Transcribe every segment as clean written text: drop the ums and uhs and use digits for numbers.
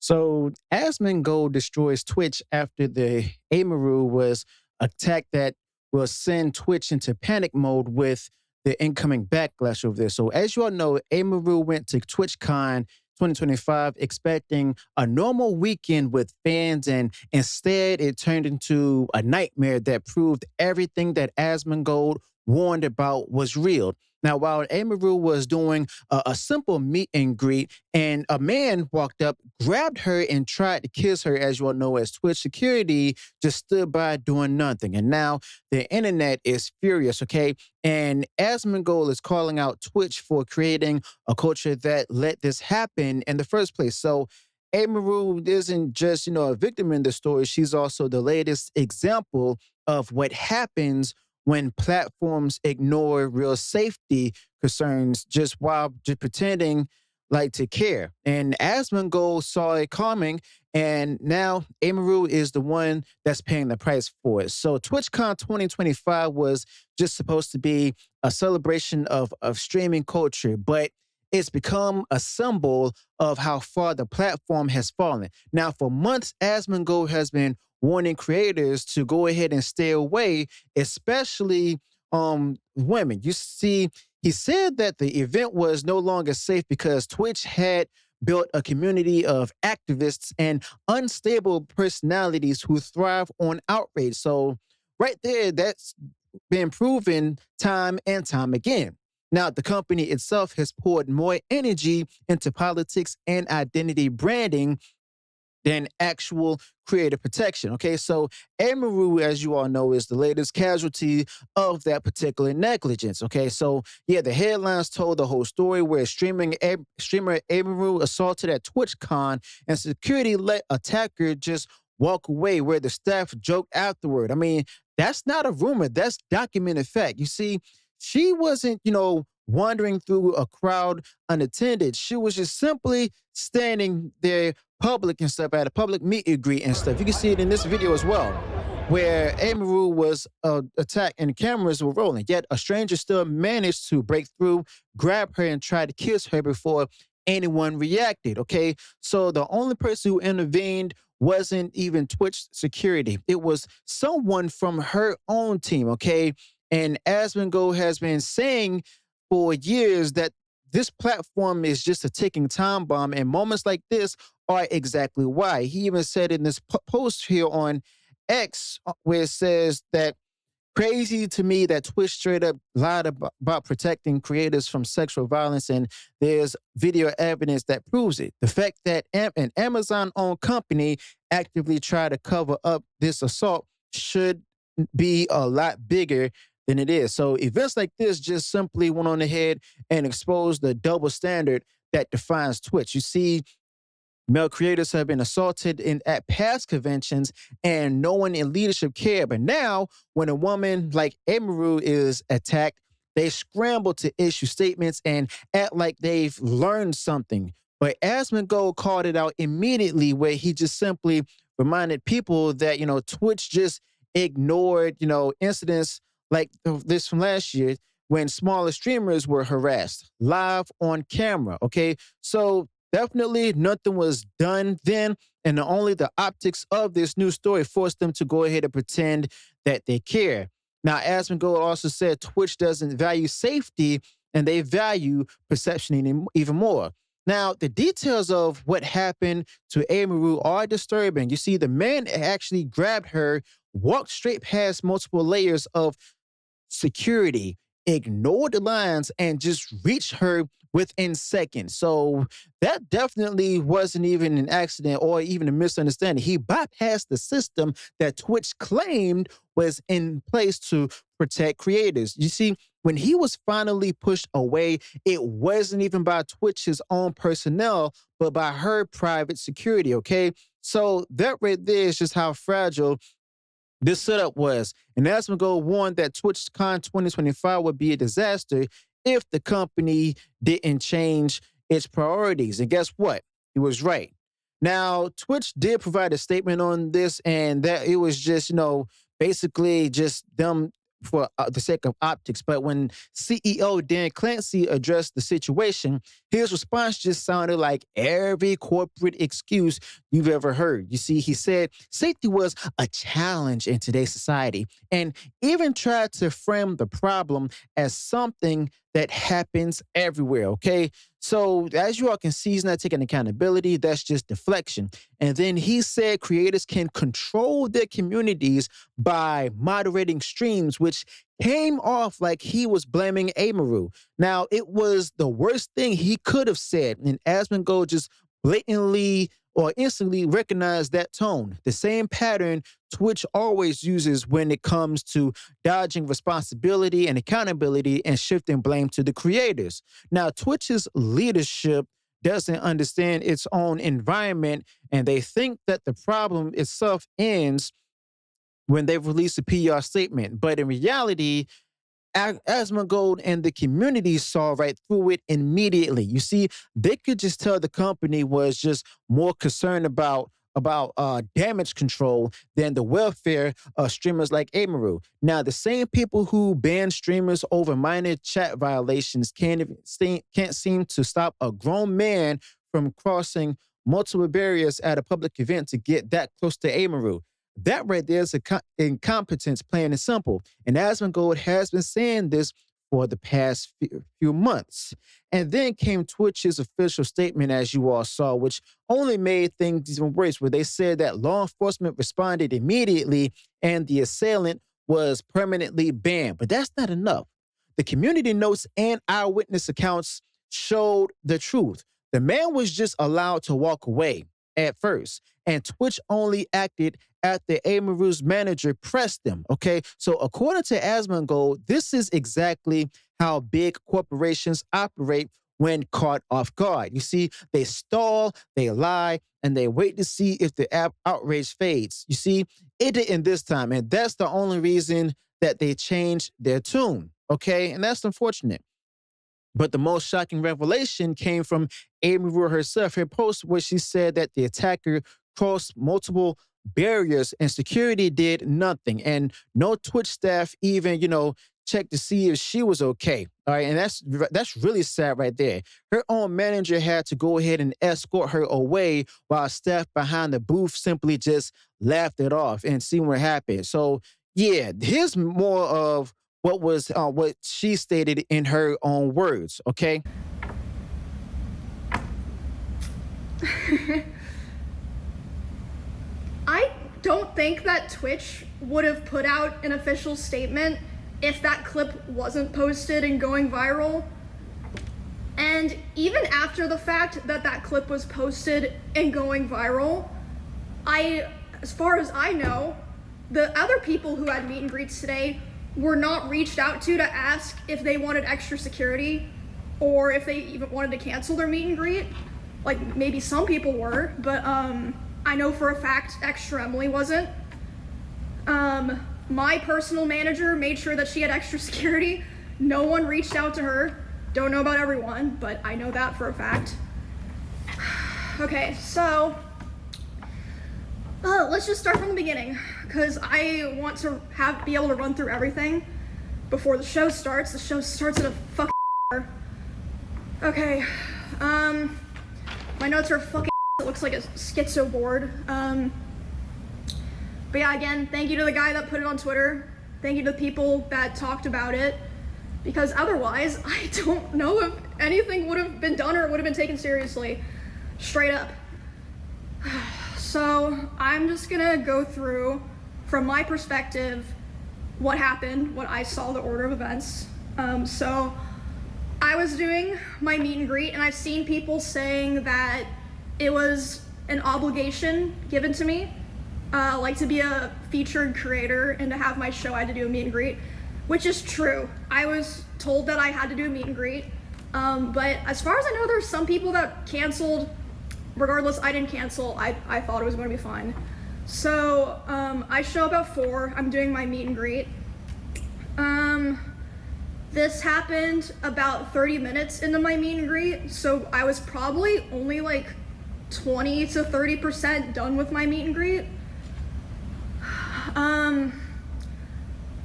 So Asmongold destroys Twitch after the Emiru was attacked that will send Twitch into panic mode with the incoming backlash over this. So as you all know, Emiru went to TwitchCon 2025 expecting a normal weekend with fans, and instead it turned into a nightmare that proved everything that Asmongold warned about was real. Now, while Emiru was doing a simple meet and greet, and a man walked up, grabbed her, and tried to kiss her, as you all know, as Twitch security just stood by doing nothing. And now the internet is furious, okay? And Asmongold is calling out Twitch for creating a culture that let this happen in the first place. So Emiru isn't just, a victim in the story. She's also the latest example of what happens when platforms ignore real safety concerns just while just pretending like to care. And Asmongold saw it coming, and now Emiru is the one that's paying the price for it. So TwitchCon 2025 was just supposed to be a celebration of streaming culture, but it's become a symbol of how far the platform has fallen. Now, for months, Asmongold has been warning creators to go ahead and stay away, especially women. You see, he said that the event was no longer safe because Twitch had built a community of activists and unstable personalities who thrive on outrage. So right there, that's been proven time and time again. Now, the company itself has poured more energy into politics and identity branding than actual creative protection. Okay, so Emiru, as you all know, is the latest casualty of that particular negligence. Okay, so yeah, the headlines told the whole story where streamer Emiru assaulted at TwitchCon and security let attacker just walk away, where the staff joked afterward. I mean, that's not a rumor, that's documented fact. You see, she wasn't, wandering through a crowd unattended. She was just simply standing there public and stuff at a public meet and greet and stuff. You can see it in this video as well, where Emiru was attacked and cameras were rolling. Yet a stranger still managed to break through, grab her, and try to kiss her before anyone reacted. Okay, so the only person who intervened wasn't even Twitch security. It was someone from her own team. Okay, and Asmongold has been saying for years that this platform is just a ticking time bomb, and moments like this are exactly why. He even said in this post here on X, where it says that crazy to me that Twitch straight up lied about protecting creators from sexual violence, and there's video evidence that proves it. The fact that an Amazon-owned company actively tried to cover up this assault should be a lot bigger than it is. So events like this just simply went on ahead and exposed the double standard that defines Twitch. You see, male creators have been assaulted at past conventions, and no one in leadership cared. But now, when a woman like Emiru is attacked, they scramble to issue statements and act like they've learned something. But Asmongold called it out immediately, where he just simply reminded people that, Twitch just ignored, incidents like this from last year when smaller streamers were harassed live on camera. Okay, so definitely nothing was done then, and only the optics of this new story forced them to go ahead and pretend that they care. Now, Asmongold also said Twitch doesn't value safety, and they value perception even more. Now, the details of what happened to Emiru are disturbing. You see, the man actually grabbed her, walked straight past multiple layers of security, ignored the lines, and just reached her within seconds. So that definitely wasn't even an accident or even a misunderstanding. He bypassed the system that Twitch claimed was in place to protect creators. You see, when he was finally pushed away, it wasn't even by Twitch's own personnel, but by her private security, okay? So that right there is just how fragile this setup was. And Asmongold warned that TwitchCon 2025 would be a disaster if the company didn't change its priorities. And guess what? He was right. Now, Twitch did provide a statement on this, and that it was just, basically just them for the sake of optics. But when CEO Dan Clancy addressed the situation, his response just sounded like every corporate excuse you've ever heard. You see, he said safety was a challenge in today's society, and even tried to frame the problem as something that happens everywhere, okay? So as you all can see, he's not taking accountability. That's just deflection. And then he said creators can control their communities by moderating streams, which came off like he was blaming Emiru. Now, it was the worst thing he could have said, and Asmongold just blatantly or instantly recognized that tone. The same pattern Twitch always uses when it comes to dodging responsibility and accountability and shifting blame to the creators. Now, Twitch's leadership doesn't understand its own environment, and they think that the problem itself ends when they release a PR statement. But in reality, Asmongold and the community saw right through it immediately. You see, they could just tell the company was just more concerned about damage control than the welfare of streamers like Emiru. Now, the same people who ban streamers over minor chat violations can't seem to stop a grown man from crossing multiple barriers at a public event to get that close to Emiru. That right there is incompetence, plain and simple. And Asmongold has been saying this for the past few months. And then came Twitch's official statement, as you all saw, which only made things even worse, where they said that law enforcement responded immediately and the assailant was permanently banned. But that's not enough. The community notes and eyewitness accounts showed the truth. The man was just allowed to walk away at first, and Twitch only acted after Emiru's manager pressed them, okay? So according to Asmongold, this is exactly how big corporations operate when caught off guard. You see, they stall, they lie, and they wait to see if the outrage fades. You see, it didn't this time, and that's the only reason that they changed their tune, okay? And that's unfortunate. But the most shocking revelation came from Emiru herself. Her post where she said that the attacker crossed multiple barriers and security did nothing. And no Twitch staff even, checked to see if she was okay. All right, and that's really sad right there. Her own manager had to go ahead and escort her away while staff behind the booth simply just laughed it off and see what happened. So yeah, here's more of what she stated in her own words, okay? I don't think that Twitch would have put out an official statement if that clip wasn't posted and going viral. And even after the fact that that clip was posted and going viral, as far as I know, the other people who had meet and greets today were not reached out to ask if they wanted extra security or if they even wanted to cancel their meet and greet. Like, maybe some people were, but I know for a fact Extra Emily wasn't. My personal manager made sure that she had extra security. No one reached out to her. Don't know about everyone, but I know that for a fact. Okay, so let's just start from the beginning, because I want to be able to run through everything before the show starts. The show starts at a fucking hour. Okay, my notes are fucking it looks like a schizo board. But yeah, again, thank you to the guy that put it on Twitter. Thank you to the people that talked about it, because otherwise I don't know if anything would have been done or would have been taken seriously, straight up. So I'm just gonna go through, from my perspective, what happened, what I saw, the order of events. So I was doing my meet and greet, and I've seen people saying that it was an obligation given to me, like to be a featured creator and to have my show, I had to do a meet and greet, which is true. I was told that I had to do a meet and greet, but as far as I know, there's some people that canceled. Regardless, I didn't cancel. I thought it was going to be fine. So I show up at 4. I'm doing my meet and greet. This happened about 30 minutes into my meet and greet, so I was probably only like 20 to 30% done with my meet and greet.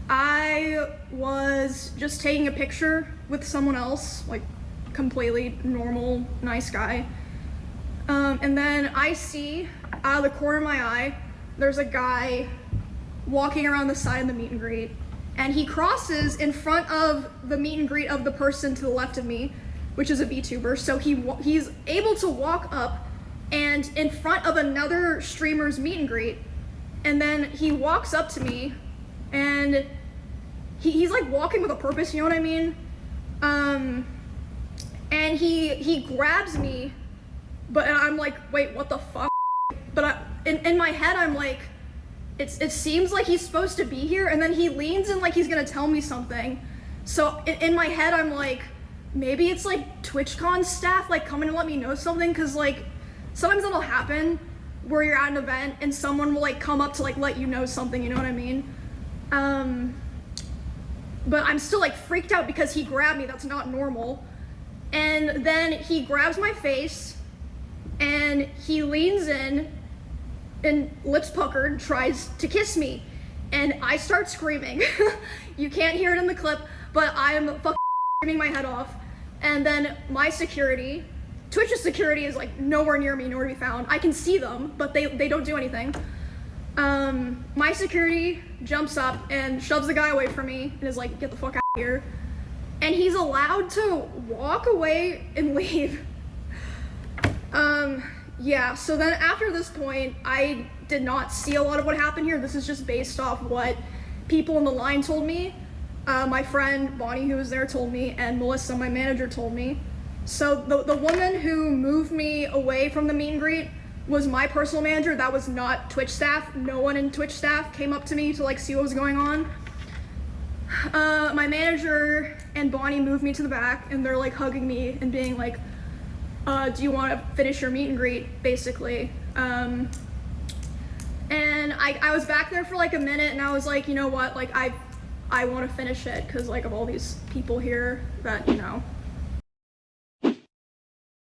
I was just taking a picture with someone else, like completely normal, nice guy. And then I see out of the corner of my eye, there's a guy walking around the side of the meet and greet, and he crosses in front of the meet and greet of the person to the left of me, which is a VTuber. So he's able to walk up and in front of another streamer's meet and greet, and then he walks up to me, and he's like walking with a purpose, you know what I mean? And he grabs me, but I'm like, wait, what the fuck? But in my head, I'm like, it seems like he's supposed to be here, and then he leans in like he's gonna tell me something. So in my head, I'm like, maybe it's like TwitchCon staff like coming to let me know something, because like sometimes it'll happen where you're at an event and someone will like come up to like let you know something, you know what I mean? But I'm still like freaked out because he grabbed me. That's not normal. And then he grabs my face and he leans in and lips puckered tries to kiss me, and I start screaming. You can't hear it in the clip, but I'm fucking screaming my head off. And then my security, Twitch's security, is like nowhere near me, nowhere to be found. I can see them, but they don't do anything. My security jumps up and shoves the guy away from me and is like, get the fuck out of here. And he's allowed to walk away and leave. Yeah, so then after this point, I did not see a lot of what happened here. This is just based off what people in the line told me. My friend Bonnie, who was there, told me, and Melissa, my manager, told me. So the woman who moved me away from the meet and greet was my personal manager. That was not Twitch staff. No one in Twitch staff came up to me to like see what was going on. My manager and Bonnie moved me to the back, and they're like hugging me and being like, do you want to finish your meet and greet, basically. And I was back there for like a minute, and I was like, you know what, like I want to finish it because like of all these people here that, you know.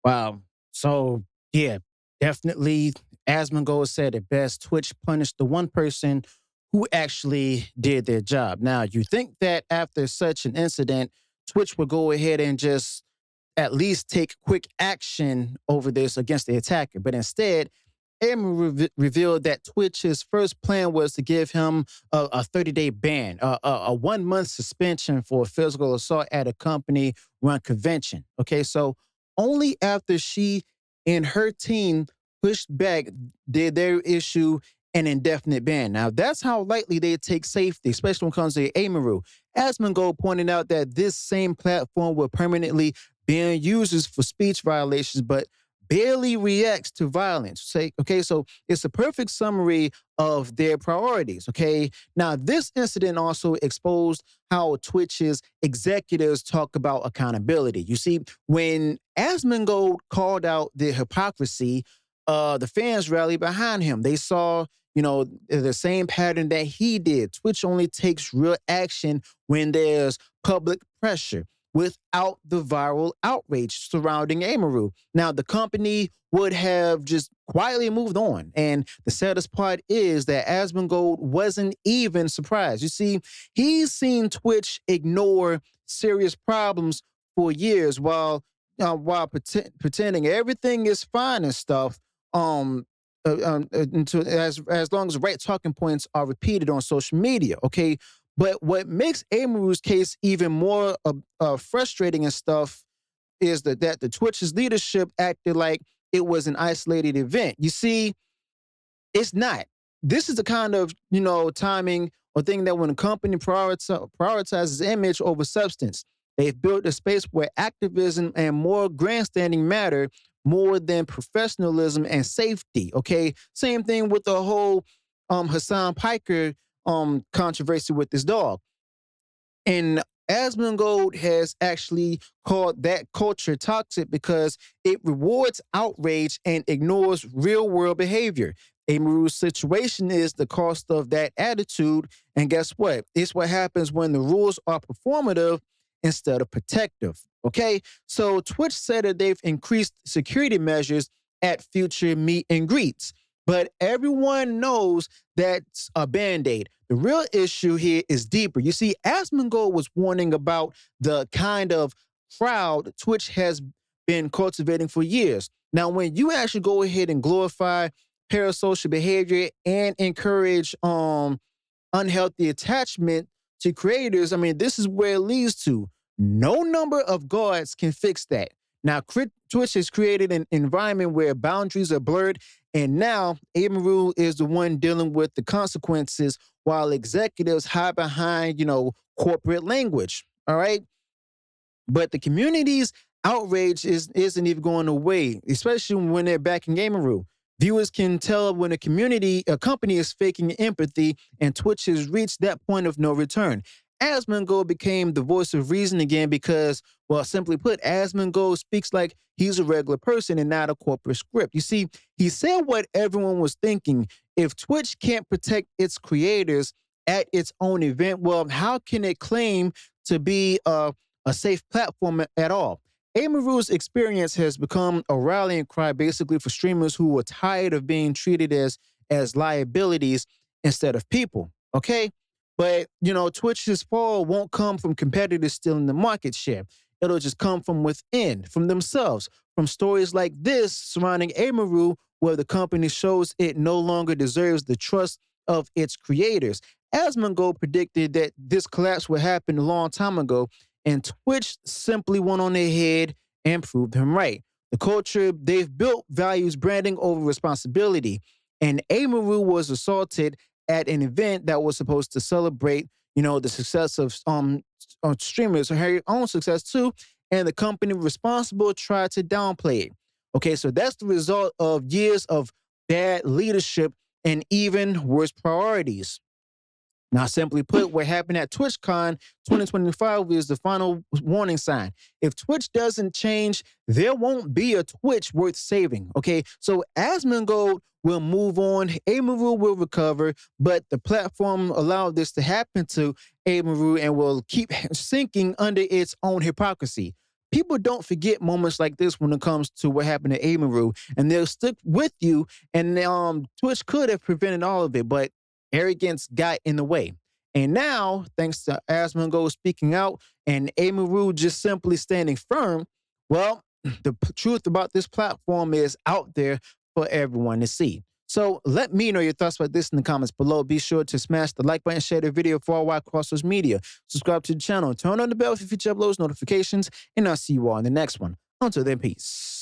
Wow. So yeah, definitely, Asmongold said it best. Twitch punished the one person who actually did their job. Now, you think that after such an incident, Twitch would go ahead and just at least take quick action over this against the attacker. But instead, Emiru revealed that Twitch's first plan was to give him a 30-day ban, a 1-month suspension for physical assault at a company-run convention. Okay, so only after she and her team pushed back did they issue an indefinite ban. Now, that's how lightly they take safety, especially when it comes to Emiru. Asmongold pointed out that this same platform will permanently ban users for speech violations, but barely reacts to violence. Okay, so it's a perfect summary of their priorities. Okay, now this incident also exposed how Twitch's executives talk about accountability. You see, when Asmongold called out the hypocrisy, the fans rallied behind him. They saw, you know, the same pattern that he did. Twitch only takes real action when there's public pressure, without the viral outrage surrounding Emiru. Now, the company would have just quietly moved on. And the saddest part is that Asmongold wasn't even surprised. You see, he's seen Twitch ignore serious problems for years while pretending everything is fine and stuff, as long as the right talking points are repeated on social media, okay? But what makes Emiru's case even more frustrating and stuff is that the Twitch's leadership acted like it was an isolated event. You see, it's not. This is the kind of, you know, timing or thing that when a company prioritizes image over substance, they've built a space where activism and more grandstanding matter more than professionalism and safety, okay? Same thing with the whole Hassan Piker controversy with this dog. And Asmongold has actually called that culture toxic because it rewards outrage and ignores real-world behavior. Emiru's situation is the cost of that attitude, and guess what? It's what happens when the rules are performative instead of protective, okay? So Twitch said that they've increased security measures at future meet and greets. but everyone knows that's a band-aid. The real issue here is deeper. You see, Asmongold was warning about the kind of crowd Twitch has been cultivating for years. Now, when you actually go ahead and glorify parasocial behavior and encourage unhealthy attachment to creators, I mean, this is where it leads to. No number of guards can fix that. Now, Twitch has created an environment where boundaries are blurred, and now Emiru is the one dealing with the consequences while executives hide behind, corporate language. All right. But the community's outrage isn't even going away, especially when they're backing Emiru. Viewers can tell when a company is faking empathy, and Twitch has reached that point of no return. Asmongold became the voice of reason again because, well, simply put, Asmongold speaks like he's a regular person and not a corporate script. You see, he said what everyone was thinking. If Twitch can't protect its creators at its own event, well, how can it claim to be a safe platform at all? Emiru's experience has become a rallying cry basically for streamers who are tired of being treated as liabilities instead of people, okay? But, Twitch's fall won't come from competitors stealing the market share. It'll just come from within, from themselves, from stories like this surrounding Emiru, where the company shows it no longer deserves the trust of its creators. Asmongold predicted that this collapse would happen a long time ago, and Twitch simply went on ahead and proved him right. The culture they've built values branding over responsibility, and Emiru was assaulted at an event that was supposed to celebrate, the success of streamers, her own success too, and the company responsible tried to downplay it. Okay, so that's the result of years of bad leadership and even worse priorities. Now, simply put, what happened at TwitchCon 2025 is the final warning sign. If Twitch doesn't change, there won't be a Twitch worth saving, okay? So Asmongold will move on, Emiru will recover, but the platform allowed this to happen to Emiru and will keep sinking under its own hypocrisy. People don't forget moments like this when it comes to what happened to Emiru, and they'll stick with you, and Twitch could have prevented all of it, but arrogance got in the way. And now, thanks to Asmongold speaking out and Emiru just simply standing firm, well, the truth about this platform is out there for everyone to see. So let me know your thoughts about this in the comments below. Be sure to smash the like button, share the video far wide across social media. Subscribe to the channel, turn on the bell for future uploads, notifications, and I'll see you all in the next one. Until then, peace.